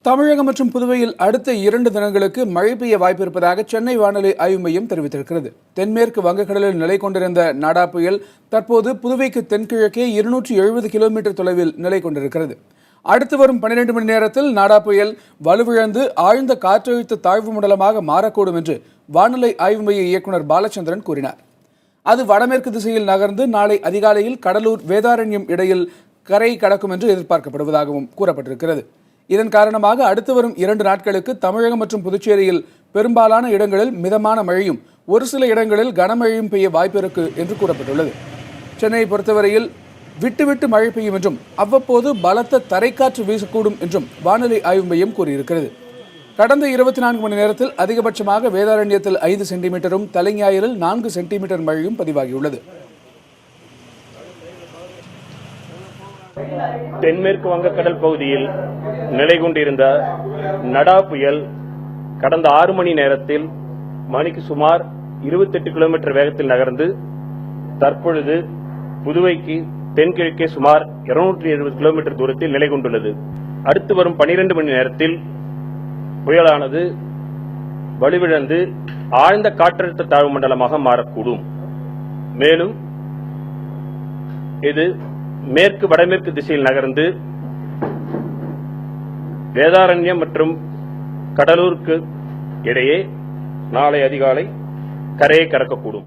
தமிழகம் மற்றும் புதுவையில் அடுத்த 2 தினங்களுக்கு மழை பெய்ய வாய்ப்பிருப்பதாக சென்னை வானிலை ஆய்வு மையம் தெரிவித்திருக்கிறது. தென்மேற்கு வங்கக்கடலில் நிலை கொண்டிருந்த நாடா புயல் தற்போது புதுவைக்கு தென்கிழக்கே 270 கிலோமீட்டர் தொலைவில் நிலை கொண்டிருக்கிறது. அடுத்து வரும் 12 மணி நேரத்தில் நாடா புயல் வலுவிழந்து ஆழ்ந்த காற்றழுத்த தாழ்வு மண்டலமாக மாறக்கூடும் என்று வானிலை ஆய்வு மைய இயக்குநர் பாலச்சந்திரன் கூறினார். அது வடமேற்கு திசையில் நகர்ந்து நாளை அதிகாலையில் கடலூர் வேதாரண்யம் இடையில் கரை கடக்கும் என்று எதிர்பார்க்கப்படுவதாகவும் கூறப்பட்டிருக்கிறது. இதன் காரணமாக அடுத்து வரும் 2 நாட்களுக்கு தமிழகம் மற்றும் புதுச்சேரியில் பெரும்பாலான இடங்களில் மிதமான மழையும் ஒரு சில இடங்களில் கனமழையும் பெய்ய வாய்ப்பிருக்கு என்று கூறப்பட்டுள்ளது. சென்னையை பொறுத்தவரையில் விட்டு மழை பெய்யும் என்றும் அவ்வப்போது பலத்த தரைக்காற்று வீசக்கூடும் என்றும் வானிலை ஆய்வு மையம் கூறியிருக்கிறது. கடந்த 24 மணி நேரத்தில் அதிகபட்சமாக வேதாரண்யத்தில் 5 சென்டிமீட்டரும் தலைஞாயிறில் 4 சென்டிமீட்டர் மழையும் பதிவாகியுள்ளது. தென்மேற்கு வங்கக்கடல் பகுதியில் நிலை கொண்டிருந்த நடா புயல் கடந்த 6 மணி நேரத்தில் மணிக்கு சுமார் 28 கிலோமீட்டர் வேகத்தில் நகர்ந்து தற்பொழுது புதுவைக்கு தென்கிழக்கே சுமார் 270 கிலோமீட்டர் தூரத்தில் நிலை கொண்டுள்ளது. அடுத்து வரும் 12 மணி நேரத்தில் புயலானது வலுவிழந்து ஆழ்ந்த காற்றழுத்த தாழ்வு மண்டலமாக மாறக்கூடும். மேலும் இது மேற்கு வடமேற்கு திசையில் நகர்ந்து வேதாரண்யம் மற்றும் கடலூருக்கு இடையே நாளை அதிகாலை கரையை கடக்கக்கூடும்.